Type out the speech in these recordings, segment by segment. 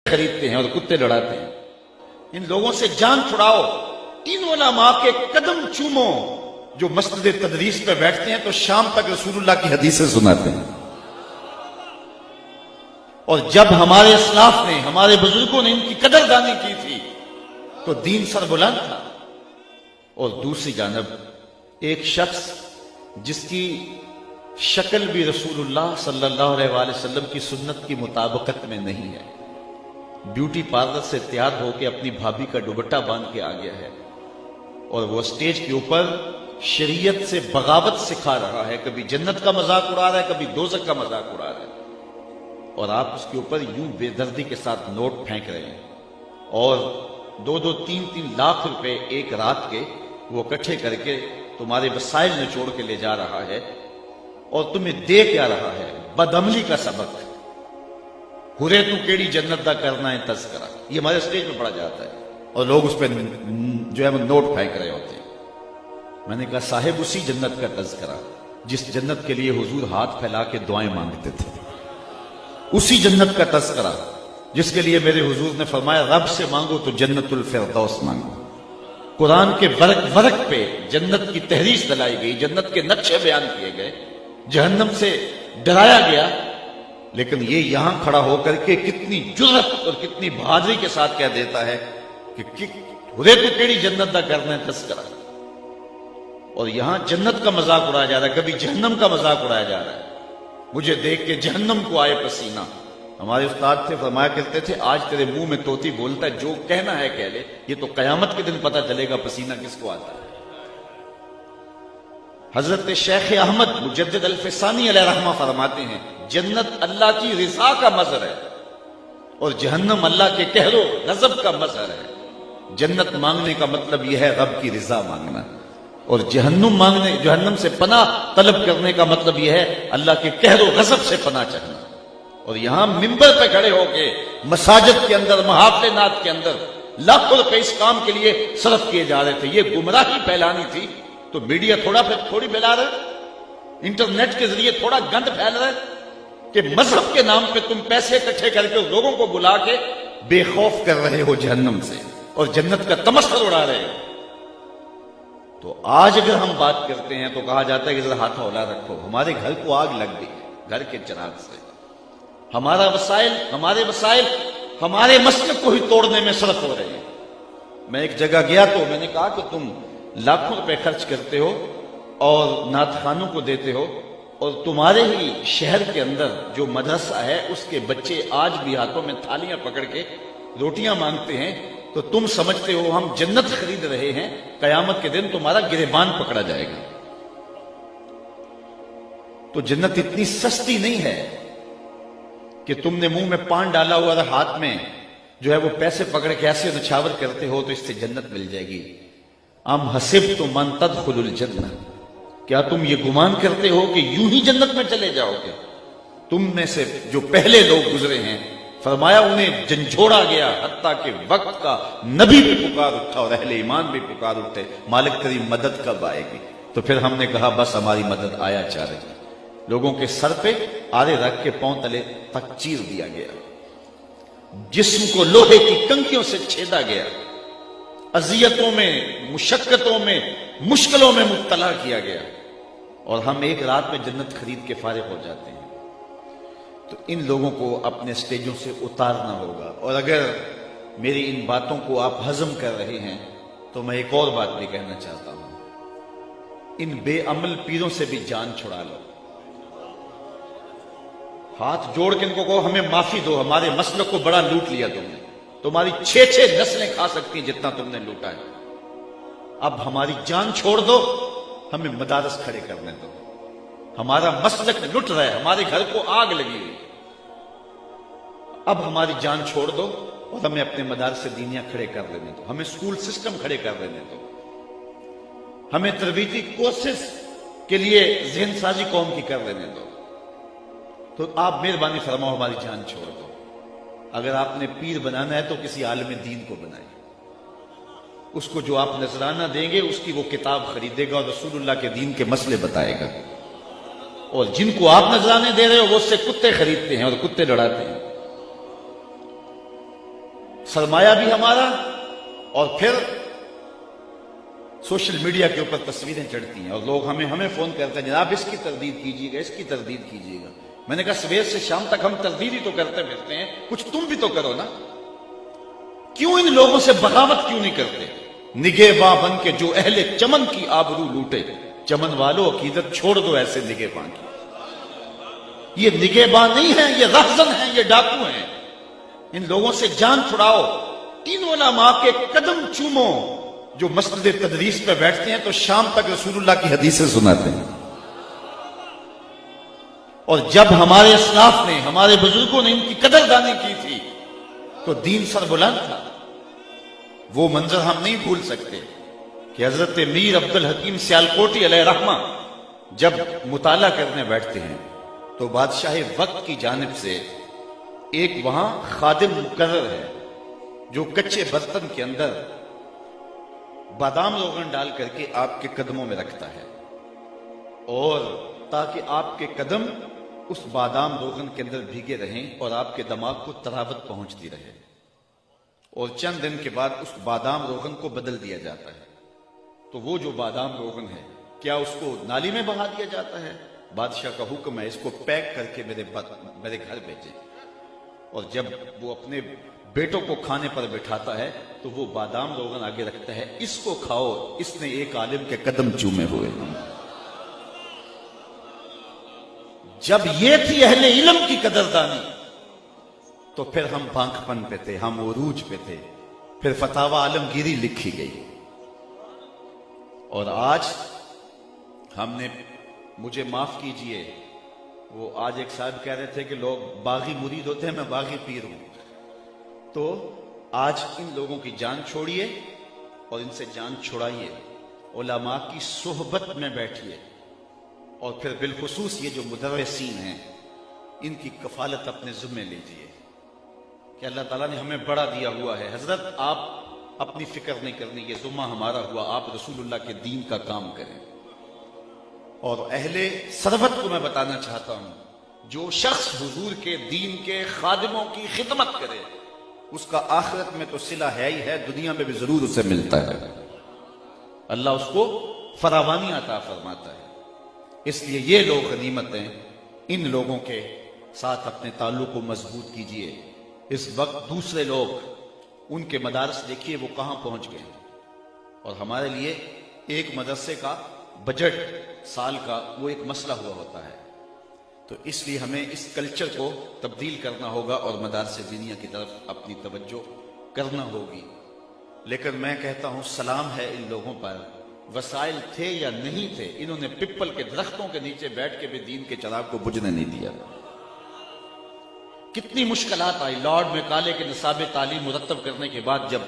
خریدتے ہیں اور کتے لڑاتے ہیں. ان لوگوں سے جان چھڑاؤ. ان علماء کے قدم چومو جو مسجد تدریس پہ بیٹھتے ہیں تو شام تک رسول اللہ کی حدیثیں سناتے ہیں. اور جب ہمارے اسلاف نے، ہمارے بزرگوں نے ان کی قدردانی کی تھی تو دین سر بلند تھا. اور دوسری جانب ایک شخص جس کی شکل بھی رسول اللہ صلی اللہ علیہ وآلہ وسلم کی سنت کی مطابقت میں نہیں ہے، بیوٹی پارلر سے تیار ہو کے اپنی بھابھی کا دوپٹہ باندھ کے آ گیا ہے اور وہ اسٹیج کے اوپر شریعت سے بغاوت سکھا رہا ہے. کبھی جنت کا مذاق اڑا رہا ہے، کبھی دوزخ کا مذاق اڑا رہا ہے. اور آپ اس کے اوپر یوں بے دردی کے ساتھ نوٹ پھینک رہے ہیں اور 2-2, 3-3 لاکھ روپے ایک رات کے وہ اکٹھے کر کے تمہارے وسائل نچوڑ کے لے جا رہا ہے اور تمہیں دے کیا رہا ہے؟ بدعملی کا سبق. ہرے تو کیڑی جنت دا کرنا ہے تذکرہ. یہ ہمارے اسٹیج پہ پڑھا جاتا ہے اور لوگ اس پہ جو ہے وہ نوٹ پھینک رہے ہوتے ہیں. میں نے کہا صاحب اسی جنت کا تذکرہ جس جنت کے لیے حضور ہاتھ پھیلا کے دعائیں مانگتے تھے، اسی جنت کا تذکرہ جس کے لیے میرے حضور نے فرمایا رب سے مانگو تو جنت الفردوس مانگو. قرآن کے ورق ورق پہ جنت کی تحریر دلائی گئی، جنت کے نقشے بیان کیے گئے، جہنم سے ڈرایا گیا. لیکن یہ یہاں کھڑا ہو کر کے کتنی جرأت اور کتنی بہادری کے ساتھ کہہ دیتا ہے کہ خدے تو کیڑی جنت دا کرنا ہے تذکرہ. اور یہاں جنت کا مذاق اڑایا جا رہا ہے، کبھی جہنم کا مذاق اڑایا جا رہا ہے. مجھے دیکھ کے جہنم کو آئے پسینہ. ہمارے استاد تھے، فرمایا کرتے تھے آج تیرے منہ میں طوطی بولتا ہے، جو کہنا ہے کہہ لے، یہ تو قیامت کے دن پتہ چلے گا پسینہ کس کو آتا ہے. حضرت شیخ احمد مجدد الفسانی علیہ رحمہ فرماتے ہیں جنت اللہ کی رضا کا مظہر ہے اور جہنم اللہ کے قہر و غضب کا مظہر ہے. جنت مانگنے کا مطلب یہ ہے رب کی رضا مانگنا، اور جہنم سے پناہ طلب کرنے کا مطلب یہ ہے اللہ کے قہر و غضب سے پناہ چاہنا. اور یہاں ممبر پہ کھڑے ہو کے مساجد کے اندر، محافل نات کے اندر لاکھوں روپے اس کام کے لیے صرف کیے جا رہے تھے. یہ گمراہی پھیلانی تھی تو میڈیا تھوڑی پھیلا رہے، انٹرنیٹ کے ذریعے تھوڑا گند پھیل رہے کہ مذہب کے نام پہ تم پیسے اکٹھے کر کے لوگوں کو بلا کے بے خوف کر رہے ہو جہنم سے اور جنت کا تمثل اڑا رہے ہو. تو آج اگر ہم بات کرتے ہیں تو کہا جاتا ہے کہ ذرا ہاتھ اولا رکھو. ہمارے گھر کو آگ لگ گئی گھر کے چراغ سے. ہمارے وسائل ہمارے مسلک کو ہی توڑنے میں صرف ہو رہے ہیں. میں ایک جگہ گیا تو میں نے کہا کہ تم لاکھوں روپے خرچ کرتے ہو اور نعت خوانوں کو دیتے ہو اور تمہارے ہی شہر کے اندر جو مدرسہ ہے اس کے بچے آج بھی ہاتھوں میں تھالیاں پکڑ کے روٹیاں مانگتے ہیں، تو تم سمجھتے ہو ہم جنت خرید رہے ہیں، قیامت کے دن تمہارا گریبان پکڑا جائے گا. تو جنت اتنی سستی نہیں ہے کہ تم نے منہ میں پان ڈالا ہوا اور ہاتھ میں جو ہے وہ پیسے پکڑ کے ایسے نچھاور کرتے ہو تو اس سے جنت مل جائے گی. ام حسبتم ان تدخلوا الجنہ، کیا تم یہ گمان کرتے ہو کہ یوں ہی جنت میں چلے جاؤ گے؟ تم میں سے جو پہلے لوگ گزرے ہیں فرمایا انہیں جھنجھوڑا گیا حتیٰ کہ وقت کا نبی بھی پکار اٹھا اور اہل ایمان بھی پکار اٹھے مالک تیری مدد کب آئے گی؟ تو پھر ہم نے کہا بس ہماری مدد آیا چاہ رہی. لوگوں کے سر پہ آرے رکھ کے پاؤں تلے تک چیر دیا گیا، جسم کو لوہے کی کنکیوں سے چھیدا گیا، اذیتوں میں، مشقتوں میں، مشکلوں میں مبتلا کیا گیا، اور ہم ایک رات میں جنت خرید کے فارغ ہو جاتے ہیں. تو ان لوگوں کو اپنے سٹیجوں سے اتارنا ہوگا. اور اگر میری ان باتوں کو آپ ہضم کر رہے ہیں تو میں ایک اور بات بھی کہنا چاہتا ہوں، ان بے عمل پیروں سے بھی جان چھڑا لو. ہاتھ جوڑ کے ان کو کہو ہمیں معافی دو، ہمارے مسلک کو بڑا لوٹ لیا تم نے، تمہاری 6 نسلیں کھا سکتی ہیں جتنا تم نے لوٹا ہے. اب ہماری جان چھوڑ دو، ہمیں مدارس کھڑے کرنے دو. ہمارا مسلک لٹ رہا ہے، ہمارے گھر کو آگ لگی ہوئی. اب ہماری جان چھوڑ دو اور ہمیں اپنے مدارس دینیاں کھڑے کر لینے دو، ہمیں سکول سسٹم کھڑے کر لینے دو، ہمیں تربیتی کورسز کے لیے ذہن سازی قوم کی کر لینے دو. تو آپ مہربانی فرماؤ ہماری جان چھوڑ دو. اگر آپ نے پیر بنانا ہے تو کسی عالم دین کو بنائیں، اس کو جو آپ نذرانہ دیں گے اس کی وہ کتاب خریدے گا اور رسول اللہ کے دین کے مسئلے بتائے گا. اور جن کو آپ نذرانے دے رہے ہو وہ اس سے کتے خریدتے ہیں اور کتے لڑاتے ہیں. سرمایہ بھی ہمارا، اور پھر سوشل میڈیا کے اوپر تصویریں چڑھتی ہیں اور لوگ ہمیں فون کرتے ہیں، جناب اس کی تردید کیجیے گا، اس کی تردید کیجیے گا۔ میں نے کہا صبح سے شام تک ہم تردید ہی تو کرتے پھرتے ہیں، کچھ تم بھی تو کرو نا۔ کیوں ان لوگوں سے بغاوت کیوں نہیں کرتے؟ نگہباں بن کے جو اہل چمن کی آبرو لوٹے، چمن والوں عقیدت چھوڑ دو ایسے نگہباں کی۔ یہ نگہباں نہیں ہیں، یہ رہزن ہیں، یہ ڈاکو ہیں۔ ان لوگوں سے جان چھڑاؤ۔ ان علماء کے قدم چومو جو مسجد تدریس پہ بیٹھتے ہیں تو شام تک رسول اللہ کی حدیثیں سناتے ہیں۔ اور جب ہمارے اسلاف نے، ہمارے بزرگوں نے ان کی قدردانی کی تھی تو دین سر بلند تھا۔ وہ منظر ہم نہیں بھول سکتے کہ حضرت میر عبد الحکیم سیالکوٹی علیہ رحمہ جب مطالعہ کرنے بیٹھتے ہیں تو بادشاہ وقت کی جانب سے ایک وہاں خادم مقرر ہے جو کچے برتن کے اندر بادام روغن ڈال کر کے آپ کے قدموں میں رکھتا ہے، اور تاکہ آپ کے قدم اس بادام روغن کے اندر بھیگے رہیں اور آپ کے دماغ کو تراوت پہنچتی رہے، اور چند دن کے بعد اس بادام روغن کو بدل دیا جاتا ہے۔ تو وہ جو بادام روغن ہے کیا اس کو نالی میں بہا دیا جاتا ہے؟ بادشاہ کا حکم ہے اس کو پیک کر کے میرے گھر بھیجیں۔ اور جب وہ اپنے بیٹوں کو کھانے پر بٹھاتا ہے تو وہ بادام روغن آگے رکھتا ہے، اس کو کھاؤ، اس نے ایک عالم کے قدم چومے ہوئے۔ جب یہ تھی اہل علم کی قدردانی تو پھر ہم بانک پن پہ تھے، ہم عروج پہ تھے، پھر فتاوی عالمگیری لکھی گئی۔ اور آج ہم نے، مجھے معاف کیجئے، وہ آج ایک صاحب کہہ رہے تھے کہ لوگ باغی مرید ہوتے ہیں، میں باغی پیر ہوں۔ تو آج ان لوگوں کی جان چھوڑیے اور ان سے جان چھڑائیے، علماء کی صحبت میں بیٹھیے، اور پھر بالخصوص یہ جو مدرسین ہیں ان کی کفالت اپنے ذمہ لیجیے کہ اللہ تعالیٰ نے ہمیں بڑا دیا ہوا ہے۔ حضرت آپ اپنی فکر نہیں کرنی، یہ ذمہ ہمارا ہوا، آپ رسول اللہ کے دین کا کام کریں۔ اور اہل سربت کو میں بتانا چاہتا ہوں، جو شخص حضور کے دین کے خادموں کی خدمت کرے اس کا آخرت میں تو صلہ ہے ہی ہے، دنیا میں بھی ضرور اسے ملتا ہے، اللہ اس کو فراوانی عطا فرماتا ہے۔ اس لیے یہ لوگ غنیمت ہیں، ان لوگوں کے ساتھ اپنے تعلق کو مضبوط کیجئے۔ اس وقت دوسرے لوگ، ان کے مدارس دیکھیے وہ کہاں پہنچ گئے، اور ہمارے لیے ایک مدرسے کا بجٹ سال کا وہ ایک مسئلہ ہوا ہوتا ہے۔ تو اس لیے ہمیں اس کلچر کو تبدیل کرنا ہوگا اور مدارس دینیہ کی طرف اپنی توجہ کرنا ہوگی۔ لیکن میں کہتا ہوں سلام ہے ان لوگوں پر، وسائل تھے یا نہیں تھے، انہوں نے پپل کے درختوں کے نیچے بیٹھ کے بھی دین کے چراغ کو بجھنے نہیں دیا۔ کتنی مشکلات آئی، لارڈ میکالے کے نصاب تعلیم مرتب کرنے کے بعد جب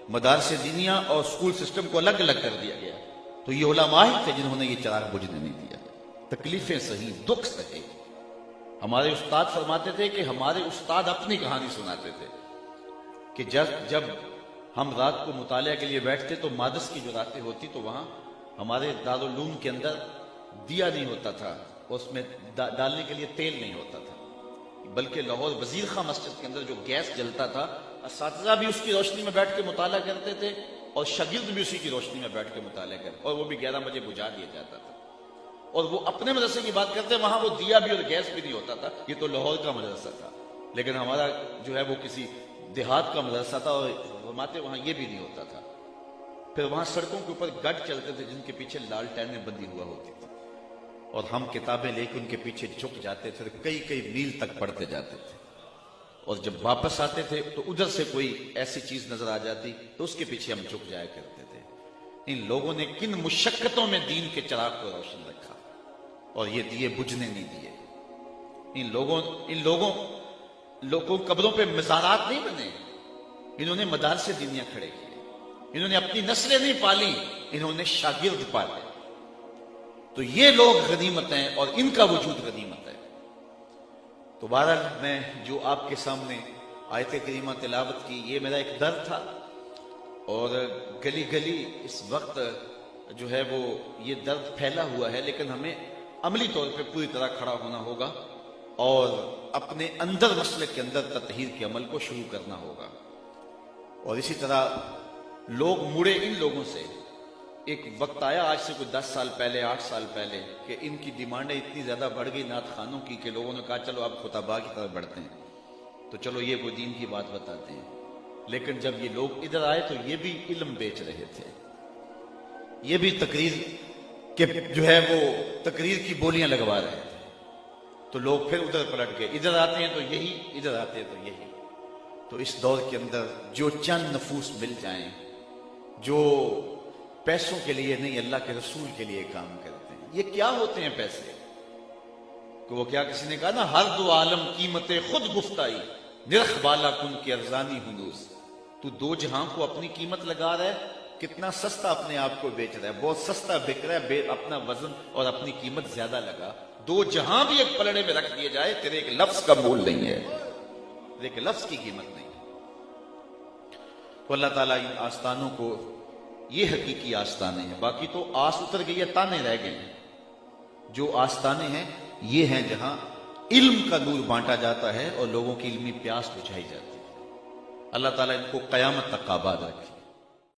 مدارس دینیہ اور اسکول سسٹم کو الگ الگ کر دیا گیا تو یہ علماء تھے جنہوں نے یہ چراغ بجھنے نہیں دیا۔ تکلیفیں سہی، دکھ سہے۔ ہمارے استاد فرماتے تھے کہ ہمارے استاد اپنی کہانی سناتے تھے کہ جب ہم رات کو مطالعہ کے لیے بیٹھتے تو مادس کی جو راتیں ہوتی تو وہاں ہمارے دارالعلوم کے اندر دیا نہیں ہوتا تھا، اس میں ڈالنے کے لیے تیل نہیں ہوتا تھا، بلکہ لاہور وزیر خاں مسجد کے اندر جو گیس جلتا تھا، اساتذہ بھی اس کی روشنی میں بیٹھ کے مطالعہ کرتے تھے اور شاگرد بھی اسی کی روشنی میں بیٹھ کے مطالعہ کرتے، اور وہ بھی 11 بجے بجھا دیا جاتا تھا۔ اور وہ اپنے مدرسے کی بات کرتے، وہاں وہ دیا بھی اور گیس بھی نہیں ہوتا تھا، یہ تو لاہور کا مدرسہ تھا، لیکن ہمارا جو ہے وہ کسی دیہات کا مدرسہ تھا اور فرماتے وہاں یہ بھی نہیں ہوتا تھا۔ پھر وہاں سڑکوں کے اوپر گڈ چلتے تھے جن کے پیچھے لالٹینیں بندی ہوا ہوتی تھی، اور ہم کتابیں لے کے ان کے پیچھے جھک جاتے تھے، کئی میل تک پڑھتے جاتے تھے، اور جب واپس آتے تھے تو ادھر سے کوئی ایسی چیز نظر آ جاتی تو اس کے پیچھے ہم جھک جایا کرتے تھے۔ ان لوگوں نے کن مشقتوں میں دین کے چراغ کو روشن رکھا اور یہ دیے بجھنے نہیں دیے۔ ان لوگوں قبروں پہ مزارات نہیں بنے، انہوں نے مدارس دینیہ کھڑے کیے، انہوں نے اپنی نسلیں نہیں پالی، انہوں نے شاگرد پالے۔ تو یہ لوگ غنیمت ہیں اور ان کا وجود غنیمت ہے۔ تو بہرحال میں جو آپ کے سامنے آیت کریمہ تلاوت کی، یہ میرا ایک درد تھا، اور گلی گلی اس وقت جو ہے وہ یہ درد پھیلا ہوا ہے، لیکن ہمیں عملی طور پہ پوری طرح کھڑا ہونا ہوگا اور اپنے اندر مسلک کے اندر تطہیر کے عمل کو شروع کرنا ہوگا۔ اور اسی طرح لوگ مڑے ان لوگوں سے. ایک وقت آیا آج سے کوئی 10 سال پہلے 8 سال پہلے کہ ان کی ڈیمانڈیں اتنی زیادہ بڑھ گئی نعت خوانوں کی کہ لوگوں نے کہا چلو اب خطباء کی طرف بڑھتے ہیں, تو چلو یہ کوئی دین کی بات بتاتے ہیں. لیکن جب یہ لوگ ادھر آئے تو یہ بھی علم بیچ رہے تھے, یہ بھی تقریر کے جو ہے وہ تقریر کی بولیاں لگوا رہے تھے. تو لوگ پھر ادھر پلٹ گئے, ادھر آتے ہیں تو یہی, ادھر آتے ہیں تو یہی. تو اس دور کے اندر جو چند نفوس مل جائیں جو پیسوں کے لیے نہیں اللہ کے رسول کے لیے کام کرتے ہیں, یہ کیا ہوتے ہیں پیسے؟ کہ وہ کیا کسی نے کہا نا, ہر دو عالم قیمت خود گفتائی, نرخ بالا کن کی ارزانی ہنوز. تو دو جہاں کو اپنی قیمت لگا رہا ہے, کتنا سستا اپنے آپ کو بیچ رہا ہے, بہت سستا بک رہا ہے, اپنا وزن اور اپنی قیمت زیادہ لگا. دو جہاں بھی ایک پلڑے میں رکھ دیے جائے تیرے ایک لفظ کا مول نہیں ہے, ایک لفظ کی قیمت نہیں. تو اللہ تعالیٰ ان آستانوں کو, یہ حقیقی آستانے ہیں, باقی تو آس اتر گئی ہے, تانے رہ گئے ہیں. جو آستانے ہیں یہ ہیں جہاں علم کا نور بانٹا جاتا ہے اور لوگوں کی علمی پیاس بجھائی جاتی ہے. اللہ تعالیٰ ان کو قیامت تک آباد رکھے.